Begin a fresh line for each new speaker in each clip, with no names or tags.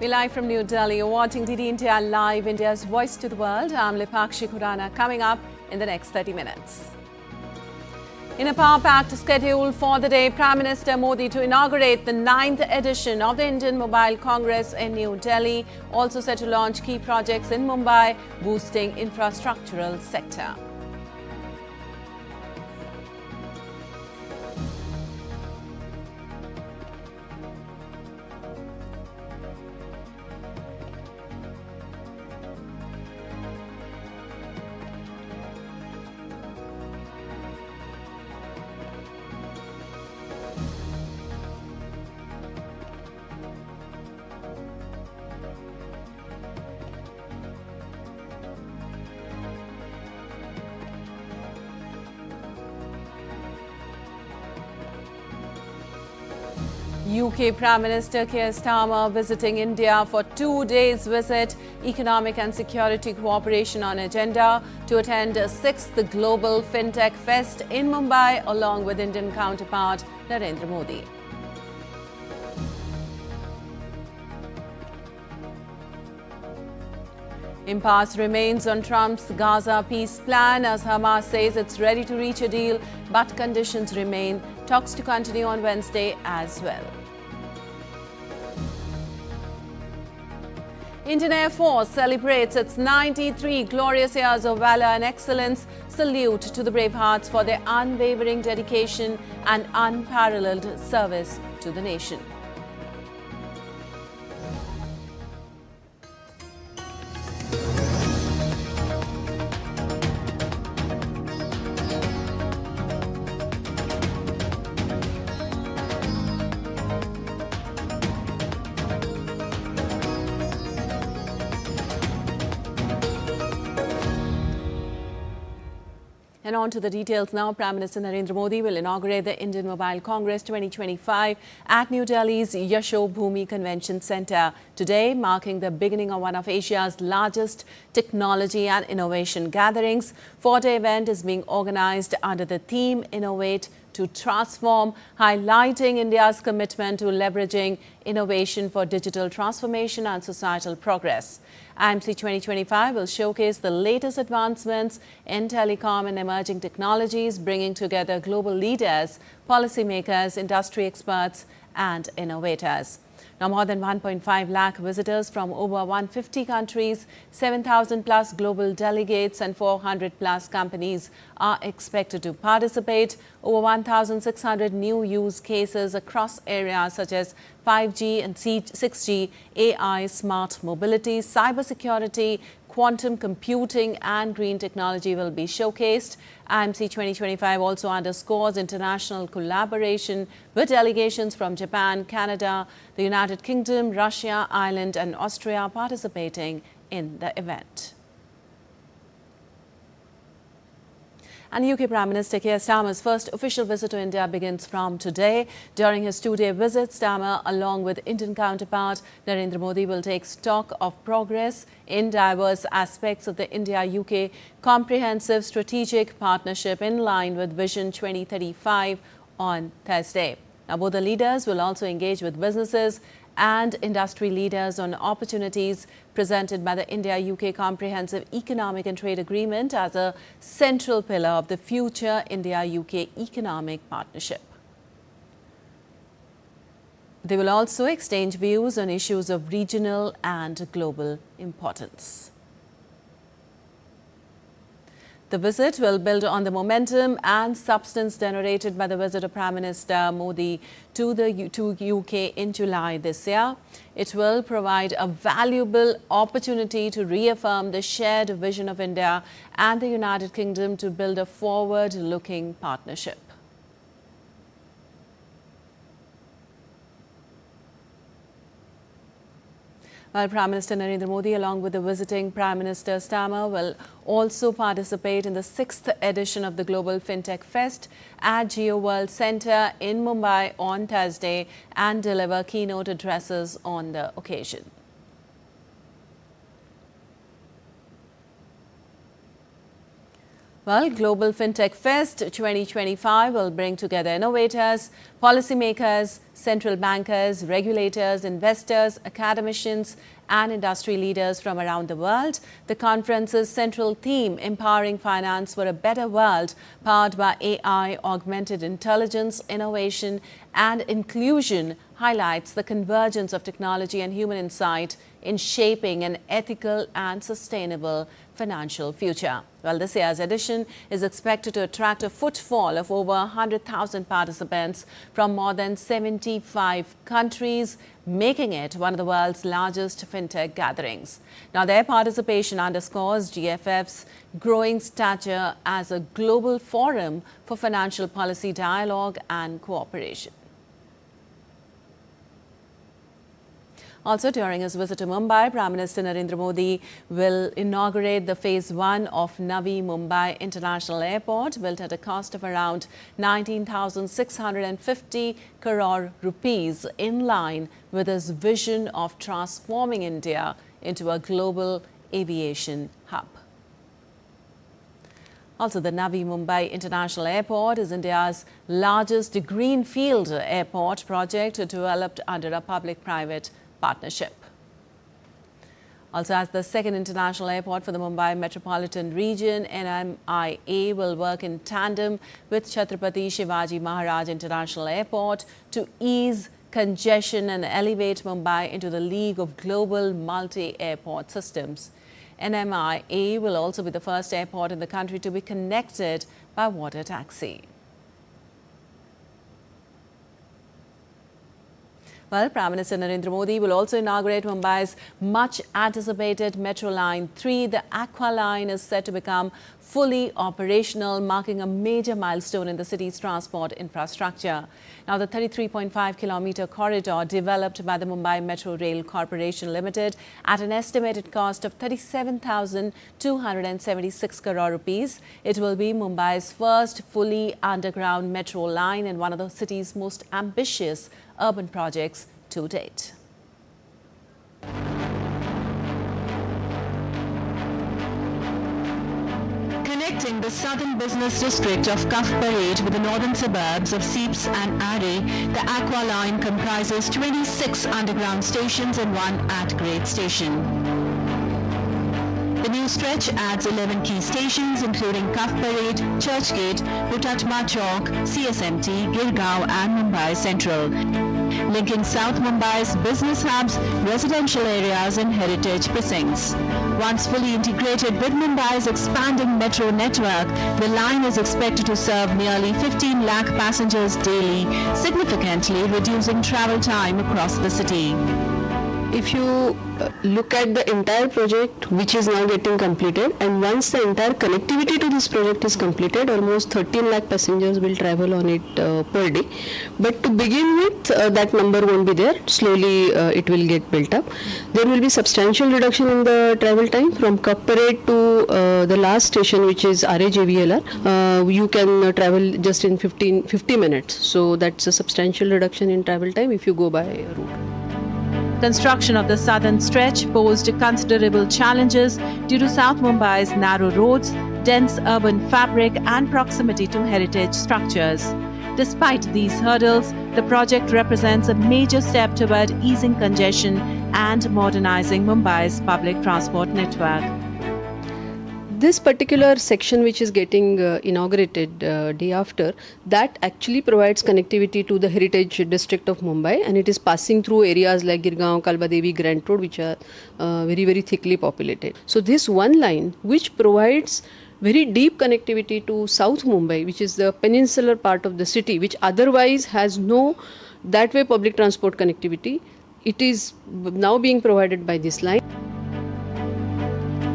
We're live from New Delhi. You're watching DD India Live, India's voice to the world. I'm Lipakshi Khurana. Coming up in the next 30 minutes. In a power-packed schedule for the day, Prime Minister Modi to inaugurate the 9th edition of the Indian Mobile Congress in New Delhi. Also set to launch key projects in Mumbai, boosting infrastructural sector. UK Prime Minister Keir Starmer visiting India for 2 days visit, economic and security cooperation on agenda to attend a 6th Global Fintech Fest in Mumbai along with Indian counterpart Narendra Modi. Impasse remains on Trump's Gaza peace plan as Hamas says it's ready to reach a deal, but conditions remain. Talks to continue on Wednesday as well. Indian Air Force celebrates its 93 glorious years of valor and excellence. Salute to the brave hearts for their unwavering dedication and unparalleled service to the nation. And on to the details now. Prime Minister Narendra Modi will inaugurate the Indian Mobile Congress 2025 at New Delhi's Yasho Bhoomi Convention Centre today, marking the beginning of one of Asia's largest technology and innovation gatherings. The event is being organised under the theme Innovate to Transform, highlighting India's commitment to leveraging innovation for digital transformation and societal progress. IMC 2025 will showcase the latest advancements in telecom and emerging technologies, bringing together global leaders, policymakers, industry experts and innovators. Now, more than 1.5 lakh visitors from over 150 countries, 7,000 plus global delegates and 400 plus companies are expected to participate. Over 1,600 new use cases across areas such as 5G and 6G, AI, smart mobility, cybersecurity, quantum computing and green technology will be showcased. IMC 2025 also underscores international collaboration with delegations from Japan, Canada, the United Kingdom, Russia, Ireland and Austria participating in the event. And UK Prime Minister Keir Starmer's first official visit to India begins from today. During his 2-day visit, Starmer, along with Indian counterpart Narendra Modi, will take stock of progress in diverse aspects of the India-UK comprehensive strategic partnership in line with Vision 2035 on Thursday. Now, both the leaders will also engage with businesses and industry leaders on opportunities presented by the India-UK Comprehensive Economic and Trade Agreement as a central pillar of the future India-UK economic partnership. They will also exchange views on issues of regional and global importance. The visit will build on the momentum and substance generated by the visit of Prime Minister Modi to UK in July this year. It will provide a valuable opportunity to reaffirm the shared vision of India and the United Kingdom to build a forward-looking partnership. While Prime Minister Narendra Modi, along with the visiting Prime Minister Starmer, will also participate in the 6th edition of the Global Fintech Fest at Jio World Centre in Mumbai on Thursday and deliver keynote addresses on the occasion. Well, Global Fintech Fest 2025 will bring together innovators, policymakers, central bankers, regulators, investors, academicians, and industry leaders from around the world. The conference's central theme, Empowering Finance for a Better World, powered by AI, augmented intelligence, innovation, and inclusion, highlights the convergence of technology and human insight in shaping an ethical and sustainable financial future. Well, this year's edition is expected to attract a footfall of over 100,000 participants from more than 75 countries, making it one of the world's largest fintech gatherings. Now, their participation underscores GFF's growing stature as a global forum for financial policy dialogue and cooperation. Also, during his visit to Mumbai, Prime Minister Narendra Modi will inaugurate the Phase 1 of Navi Mumbai International Airport, built at a cost of around 19,650 crore rupees, in line with his vision of transforming India into a global aviation hub. Also, the Navi Mumbai International Airport is India's largest greenfield airport project developed under a public-private partnership. Also, as the second international airport for the Mumbai metropolitan region, NMIA will work in tandem with Chhatrapati Shivaji Maharaj International Airport to ease congestion and elevate Mumbai into the league of global multi-airport systems. NMIA will also be the first airport in the country to be connected by water taxi. Well, Prime Minister Narendra Modi will also inaugurate Mumbai's much-anticipated Metro Line 3. The Aqua Line is set to become fully operational, marking a major milestone in the city's transport infrastructure. Now, the 33.5-kilometre corridor, developed by the Mumbai Metro Rail Corporation Limited at an estimated cost of 37,276 crore rupees. It will be Mumbai's first fully underground metro line and one of the city's most ambitious urban projects to date.
Connecting the southern business district of Cuff Parade with the northern suburbs of Seeps and Array, the Aqua Line comprises 26 underground stations and one at-grade station. The new stretch adds 11 key stations, including Cuff Parade, Churchgate, Hutatma Chowk, CSMT, Girgaon and Mumbai Central, linking South Mumbai's business hubs, residential areas and heritage precincts. Once fully integrated with Mumbai's expanding metro network, the line is expected to serve nearly 15 lakh passengers daily, significantly reducing travel time across the city.
If you look at the entire project which is now getting completed, and once the entire connectivity to this project is completed, almost 13 lakh passengers will travel on it per day. But to begin with, that number won't be there. Slowly it will get built up. There will be substantial reduction in the travel time from Cuff Parade to the last station, which is RAJVLR. You can travel just in 50 minutes. So that's a substantial reduction in travel time if you go by route.
Construction of the southern stretch posed considerable challenges due to South Mumbai's narrow roads, dense urban fabric and proximity to heritage structures. Despite these hurdles, the project represents a major step toward easing congestion and modernizing Mumbai's public transport network.
This particular section which is getting inaugurated day after, that actually provides connectivity to the heritage district of Mumbai, and it is passing through areas like Girgaon, Kalbadevi, Grant Road, which are very, very thickly populated. So this one line which provides very deep connectivity to South Mumbai, which is the peninsular part of the city, which otherwise has no that way public transport connectivity, it is now being provided by this line.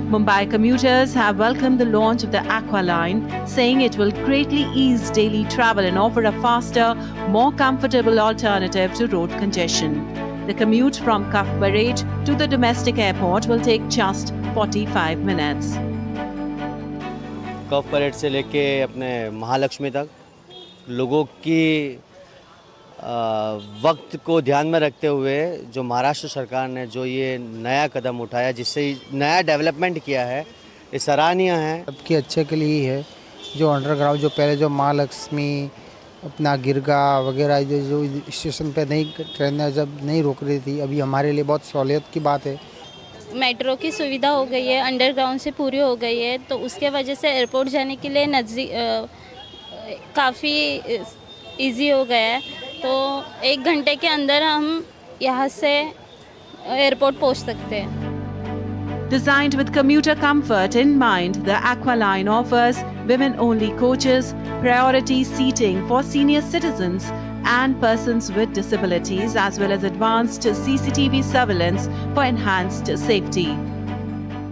Mumbai commuters have welcomed the launch of the Aqua Line, saying it will greatly ease daily travel and offer a faster, more comfortable alternative to road congestion. The commute from Cuff Parade to the domestic airport will take just 45 minutes.
Cough parade से लेके अपने महालक्ष्मी तक लोगों की वक्त को ध्यान में रखते हुए जो महाराष्ट्र सरकार ने जो ये नया कदम उठाया, जिससे नया डेवलपमेंट किया है, ये सराहनीय है।
सबके अच्छे के लिए ही है जो अंडरग्राउंड जो पहले जो महालक्ष्मी अपना गिरगांव वगैरह जो स्टेशन पे नहीं ट्रेनें जब नहीं रोक रही थी, अभी हमारे लिए बहुत सहूलियत की बात है।
मेट्रो की सुविधा हो गई है, अंडरग्राउंड से पूरी हो गई है, तो उसके वजह से एयरपोर्ट जाने के लिए काफ़ी इजी हो गया है। तो 1 घंटे के अंदर हम यहाँ से एयरपोर्ट पहुँच सकते हैं।
Designed with commuter comfort in mind, the Aqua Line offers women-only coaches, priority seating for senior citizens and persons with disabilities, as well as advanced CCTV surveillance for enhanced safety.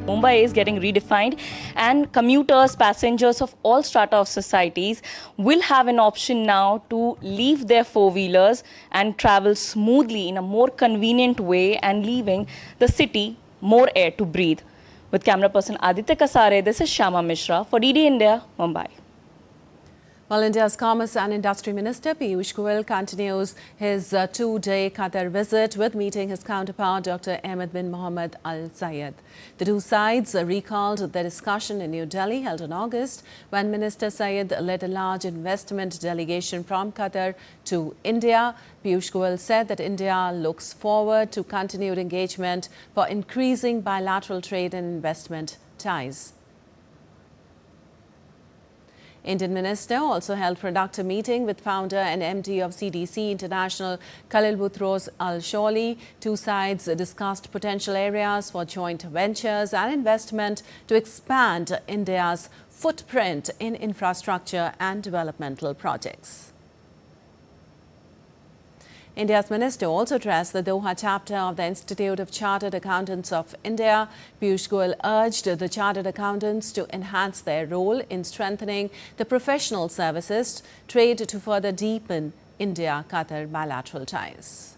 Mumbai is getting redefined, and commuters, passengers of all strata of societies will have an option now to leave their four-wheelers and travel smoothly in a more convenient way, and leaving the city more air to breathe. With camera person Aditya Kasare, this is Shyama Mishra for DD India, Mumbai.
Well, India's Commerce and Industry Minister Piyush Goyal continues his 2-day Qatar visit with meeting his counterpart Dr. Ahmed bin Mohammed Al Zayed. The two sides recalled their discussion in New Delhi held in August when Minister Zayed led a large investment delegation from Qatar to India. Piyush Goyal said that India looks forward to continued engagement for increasing bilateral trade and investment ties. Indian minister also held productive meeting with founder and MD of CDC International Khalil Boutros Al-Sholi. Two sides discussed potential areas for joint ventures and investment to expand India's footprint in infrastructure and developmental projects. India's minister also addressed the Doha chapter of the Institute of Chartered Accountants of India. Piyush Goyal urged the chartered accountants to enhance their role in strengthening the professional services trade to further deepen India-Qatar bilateral ties.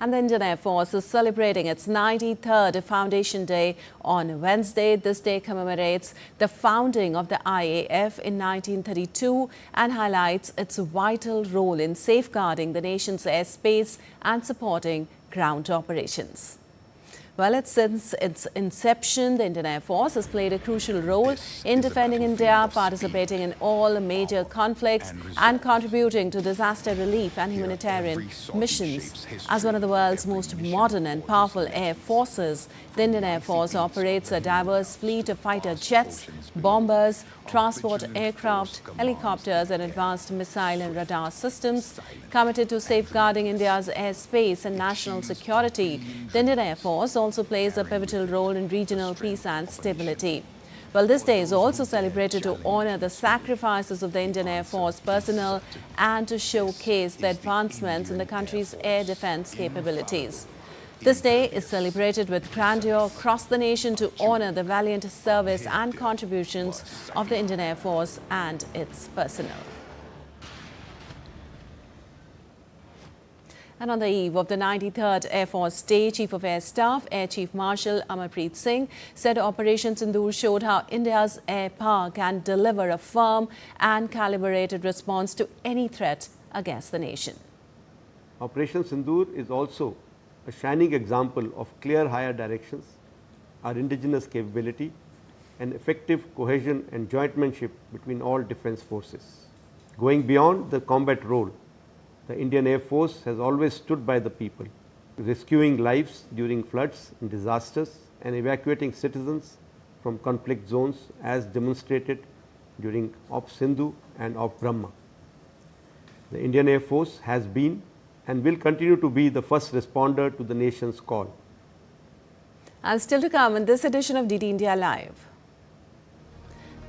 And the Indian Air Force is celebrating its 93rd Foundation Day on Wednesday. This day commemorates the founding of the IAF in 1932 and highlights its vital role in safeguarding the nation's airspace and supporting ground operations. Well, since its inception, the Indian Air Force has played a crucial role in defending India, participating in all major conflicts and contributing to disaster relief and humanitarian missions. As one of the world's most modern and powerful air forces, the Indian Air Force operates a diverse fleet of fighter jets, bombers, transport aircraft, helicopters and advanced missile and radar systems. Committed to safeguarding India's airspace and national security, the Indian Air Force also plays a pivotal role in regional peace and stability. Well, this day is also celebrated to honor the sacrifices of the Indian Air Force personnel and to showcase the advancements in the country's air defense capabilities. This day is celebrated with grandeur across the nation to honor the valiant service and contributions of the Indian Air Force and its personnel. And on the eve of the 93rd Air Force Day, Chief of Air Staff, Air Chief Marshal Amarpreet Singh said Operation Sindoor showed how India's air power can deliver a firm and calibrated response to any threat against the nation.
Operation Sindoor is also a shining example of clear higher directions, our indigenous capability, and effective cohesion and jointmanship between all defence forces. Going beyond the combat role, the Indian Air Force has always stood by the people, rescuing lives during floods and disasters and evacuating citizens from conflict zones as demonstrated during Op Sindhu and Op Brahma. The Indian Air Force has been and will continue to be the first responder to the nation's call.
And still to come in this edition of DD India Live.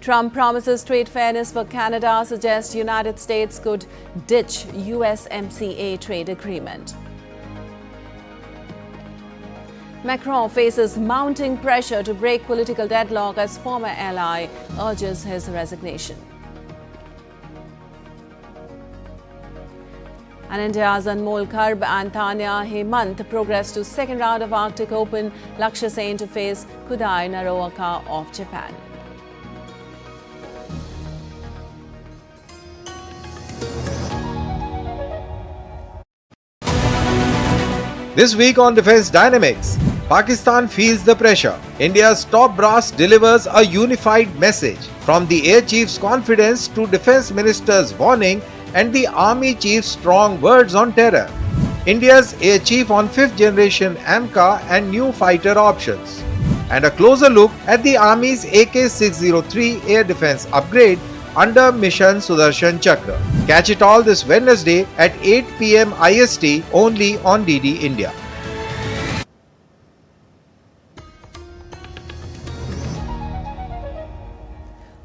Trump promises trade fairness for Canada, suggests United States could ditch USMCA trade agreement. Macron faces mounting pressure to break political deadlock as former ally urges his resignation. And India's Anmol Karb and Tanya Hemant progress to second round of Arctic Open. Lakshya Sen to face Kudai Naroaka of Japan.
This week on Defense Dynamics, Pakistan feels the pressure. India's top brass delivers a unified message. From the Air Chief's confidence to Defence Minister's warning and the Army Chief's strong words on terror. India's Air Chief on 5th generation AMCA and new fighter options. And a closer look at the Army's AK-603 air defence upgrade under Mission Sudarshan Chakra. Catch it all this Wednesday at 8 PM IST only on DD India.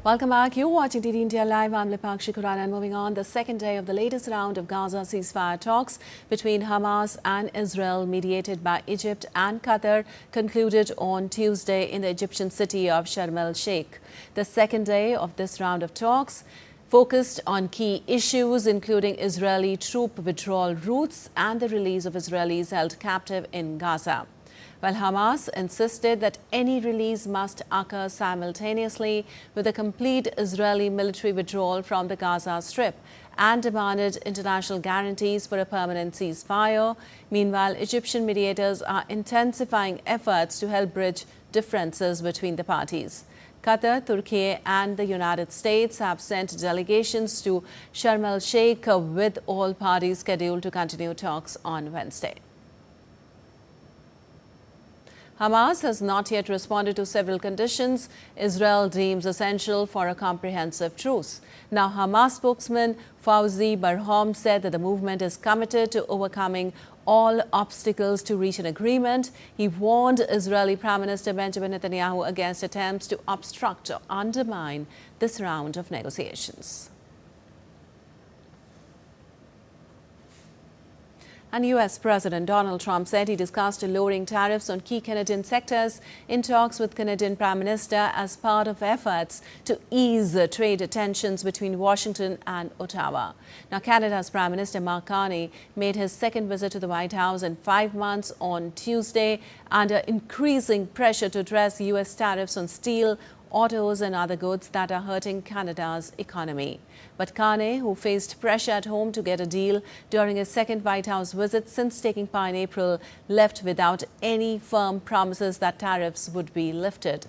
Welcome back. You're watching DD India Live. I'm Lipakshi Khurana, and moving on, the second day of the latest round of Gaza ceasefire talks between Hamas and Israel, mediated by Egypt and Qatar, concluded on Tuesday in the Egyptian city of Sharm el-Sheikh. The second day of this round of talks focused on key issues, including Israeli troop withdrawal routes and the release of Israelis held captive in Gaza. While Hamas insisted that any release must occur simultaneously with a complete Israeli military withdrawal from the Gaza Strip and demanded international guarantees for a permanent ceasefire. Meanwhile, Egyptian mediators are intensifying efforts to help bridge differences between the parties. Qatar, Turkey and the United States have sent delegations to Sharm el-Sheikh, with all parties scheduled to continue talks on Wednesday. Hamas has not yet responded to several conditions Israel deems essential for a comprehensive truce. Now, Hamas spokesman Fawzi Barham said that the movement is committed to overcoming all obstacles to reach an agreement. He warned Israeli Prime Minister Benjamin Netanyahu against attempts to obstruct or undermine this round of negotiations. And US President Donald Trump said he discussed lowering tariffs on key Canadian sectors in talks with Canadian Prime Minister as part of efforts to ease trade tensions between Washington and Ottawa. Now, Canada's Prime Minister Mark Carney made his second visit to the White House in 5 months on Tuesday under increasing pressure to address US tariffs on steel, autos and other goods that are hurting Canada's economy. But Carney, who faced pressure at home to get a deal during his second White House visit since taking power in April, left without any firm promises that tariffs would be lifted.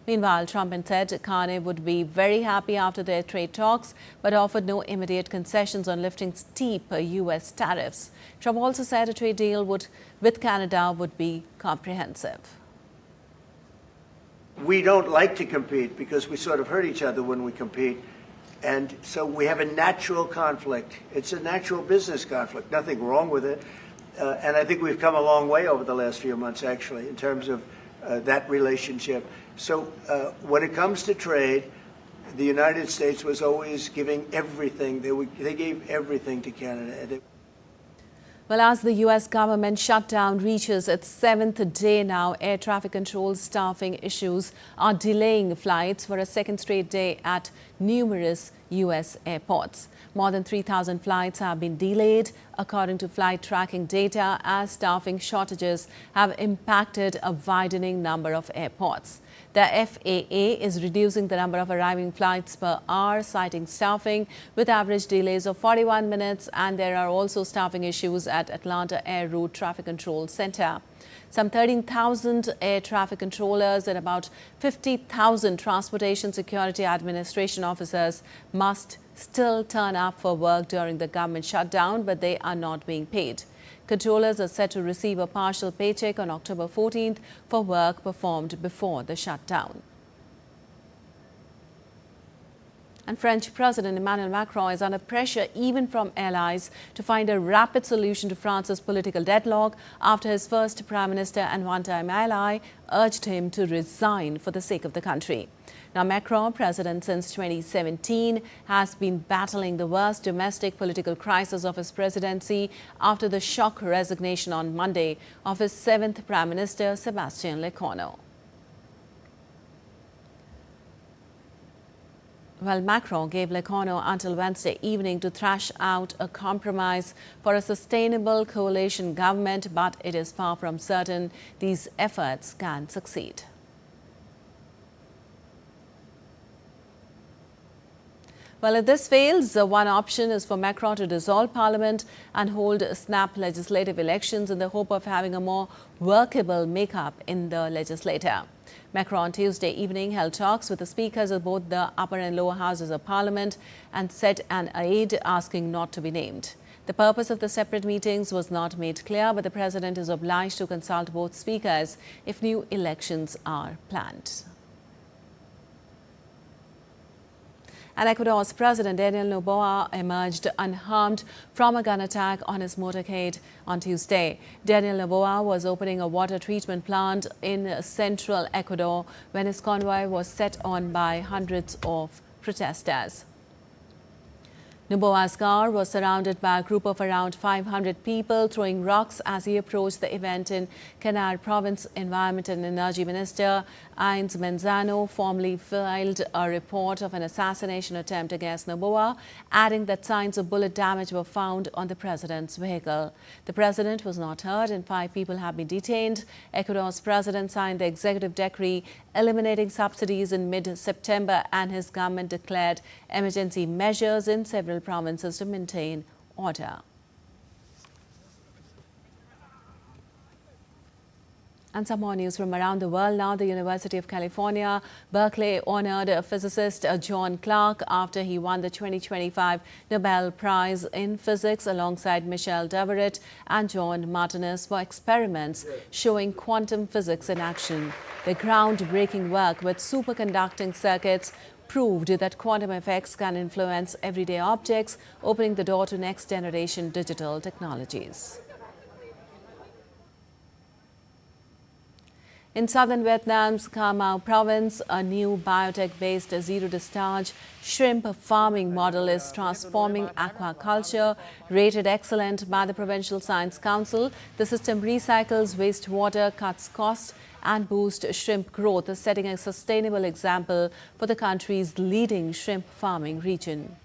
Meanwhile, Trump said Carney would be very happy after their trade talks, but offered no immediate concessions on lifting steep US tariffs. Trump also said a trade deal with Canada would be comprehensive.
We don't like to compete because we sort of hurt each other when we compete. And so we have a natural conflict. It's a natural business conflict, nothing wrong with it. And I think we've come a long way over the last few months, actually, in terms of that relationship. So when it comes to trade, the United States was always giving everything. They gave everything to Canada.
Well, as the U.S. government shutdown reaches its 7th day now, air traffic control staffing issues are delaying flights for a second straight day at numerous U.S. airports. More than 3,000 flights have been delayed, according to flight tracking data, as staffing shortages have impacted a widening number of airports. The FAA is reducing the number of arriving flights per hour, citing staffing, with average delays of 41 minutes, and there are also staffing issues at Atlanta Air Route Traffic Control Center. Some 13,000 air traffic controllers and about 50,000 Transportation Security Administration officers must still turn up for work during the government shutdown, but they are not being paid. Controllers are set to receive a partial paycheck on October 14th for work performed before the shutdown. And French President Emmanuel Macron is under pressure even from allies to find a rapid solution to France's political deadlock after his first Prime Minister and one-time ally urged him to resign for the sake of the country. Now, Macron, president since 2017, has been battling the worst domestic political crisis of his presidency after the shock resignation on Monday of his 7th Prime Minister, Sébastien Lecornu. Well, Macron gave Lecornu until Wednesday evening to thrash out a compromise for a sustainable coalition government, but it is far from certain these efforts can succeed. Well, if this fails, one option is for Macron to dissolve parliament and hold snap legislative elections in the hope of having a more workable makeup in the legislature. Macron Tuesday evening held talks with the speakers of both the upper and lower houses of parliament and set an aide asking not to be named. The purpose of the separate meetings was not made clear, but the president is obliged to consult both speakers if new elections are planned. And Ecuador's President Daniel Noboa emerged unharmed from a gun attack on his motorcade on Tuesday. Daniel Noboa was opening a water treatment plant in central Ecuador when his convoy was set on by hundreds of protesters. Noboa's car was surrounded by a group of around 500 people throwing rocks as he approached the event in Canar Province. Environment and Energy Minister Ines Manzano formally filed a report of an assassination attempt against Noboa, adding that signs of bullet damage were found on the president's vehicle. The president was not hurt and 5 people have been detained. Ecuador's president signed the executive decree eliminating subsidies in mid-September, and his government declared emergency measures in several provinces to maintain order. And some more news from around the world now. The University of California, Berkeley honored physicist John Clark after he won the 2025 Nobel Prize in Physics alongside Michel Deverett and John Martinez for experiments showing quantum physics in action. The groundbreaking work with superconducting circuits proved that quantum effects can influence everyday objects, opening the door to next-generation digital technologies. In southern Vietnam's Cà Mau province, a new biotech-based zero-discharge shrimp farming model is transforming aquaculture. Rated excellent by the Provincial Science Council, the system recycles wastewater, cuts costs and boosts shrimp growth, setting a sustainable example for the country's leading shrimp farming region.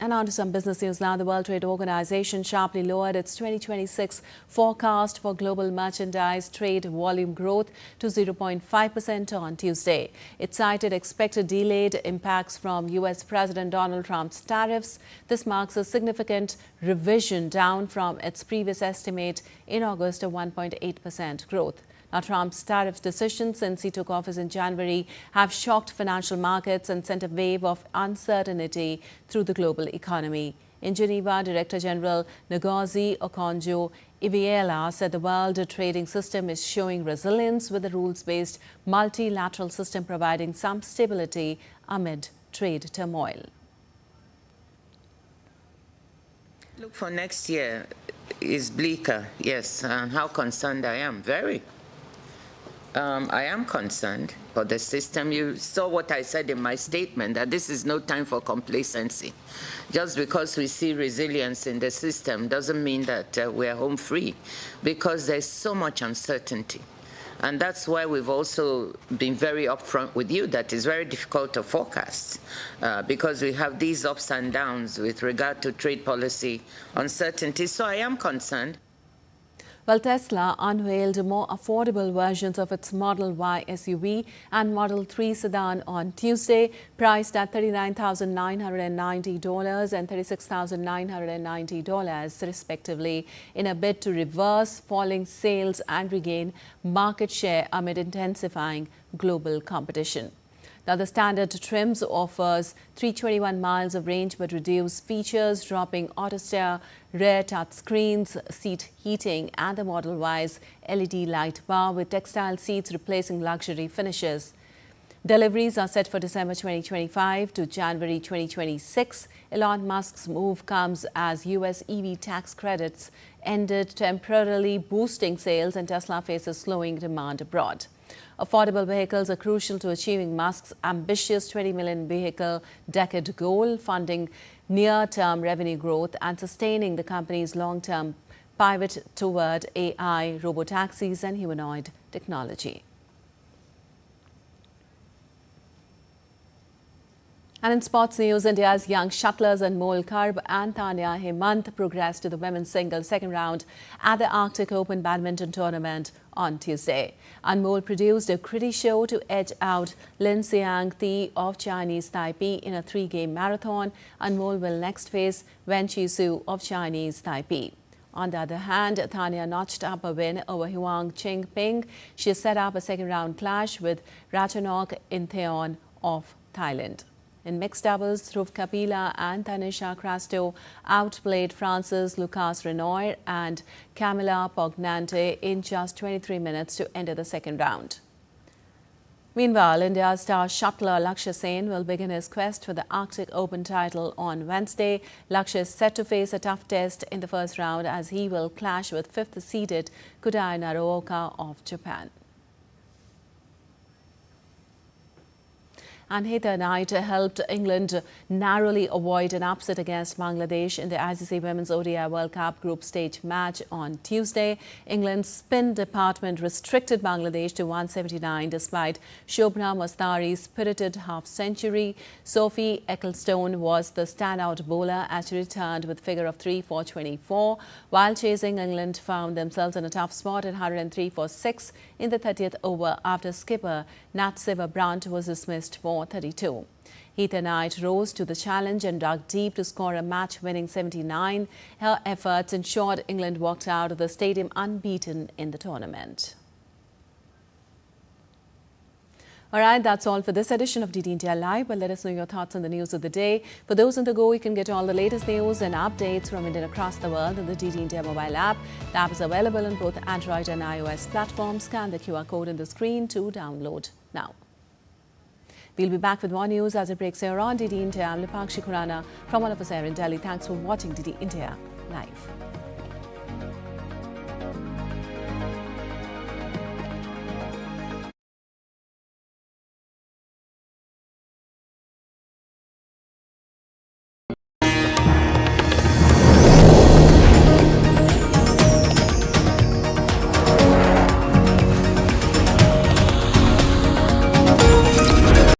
And on to some business news now. The World Trade Organization sharply lowered its 2026 forecast for global merchandise trade volume growth to 0.5% on Tuesday. It cited expected delayed impacts from U.S. President Donald Trump's tariffs. This marks a significant revision down from its previous estimate in August of 1.8% growth. Now, Trump's tariff decisions since he took office in January have shocked financial markets and sent a wave of uncertainty through the global economy. In Geneva, Director General Ngozi Okonjo-Iweala said the world trading system is showing resilience, with the rules-based multilateral system providing some stability amid trade turmoil.
Look, for next year is bleaker, yes, and how concerned I am, very. I am concerned for the system. You saw what I said in my statement, that this is no time for complacency. Just because we see resilience in the system doesn't mean that we're home free, because there's so much uncertainty. And that's why we've also been very upfront with you that it's very difficult to forecast because we have these ups and downs with regard to trade policy uncertainty. So I am concerned.
Well, Tesla unveiled more affordable versions of its Model Y SUV and Model 3 sedan on Tuesday, priced at $39,990 and $36,990 respectively, in a bid to reverse falling sales and regain market share amid intensifying global competition. Now, the standard trims offers 321 miles of range but reduced features, dropping auto steer, rear touch screens, seat heating and the Model Y's LED light bar with textile seats replacing luxury finishes. Deliveries are set for December 2025 to January 2026. Elon Musk's move comes as US EV tax credits ended, temporarily boosting sales, and Tesla faces slowing demand abroad. Affordable vehicles are crucial to achieving Musk's ambitious 20 million vehicle decade goal, funding near-term revenue growth and sustaining the company's long-term pivot toward AI, robotaxis and humanoid technology. And in sports news, India's young shuttlers Anmol Karb and Tanya Hemant progressed to the women's singles second round at the Arctic Open badminton tournament on Tuesday. Anmol produced a gritty show to edge out Lin Xiang-Ti of Chinese Taipei in a 3-game marathon. Anmol will next face Wen Qi-su of Chinese Taipei. On the other hand, Tanya notched up a win over Huang Qingping. She set up a second-round clash with Ratchanok Intheon of Thailand. In mixed doubles, Dhruv Kapila and Tanisha Crasto outplayed France's Lucas Renoir and Camila Pognante in just 23 minutes to enter the second round. Meanwhile, India's star shuttler Lakshya Sen will begin his quest for the Arctic Open title on Wednesday. Lakshya is set to face a tough test in the first round as he will clash with 5th-seeded Kudai Naraoka of Japan. And Heather Knight helped England narrowly avoid an upset against Bangladesh in the ICC Women's ODI World Cup group stage match on Tuesday. England's spin department restricted Bangladesh to 179 despite Shobna Mastari's spirited half-century. Sophie Ecclestone was the standout bowler as she returned with a figure of 3 for 24, while chasing England found themselves in a tough spot at 103 for 6 in the 30th over after skipper Nat Brandt was dismissed for 32. Heather Knight rose to the challenge and dug deep to score a match-winning 79. Her efforts ensured England walked out of the stadium unbeaten in the tournament. All right, that's all for this edition of DD India Live. But let us know your thoughts on the news of the day. For those on the go, you can get all the latest news and updates from India across the world on the DD India mobile app. The app is available on both Android and iOS platforms. Scan the QR code on the screen to download now. We'll be back with more news as it breaks here on DD India. I'm Lipakshi Khurana from all of us here in Delhi. Thanks for watching DD India Live.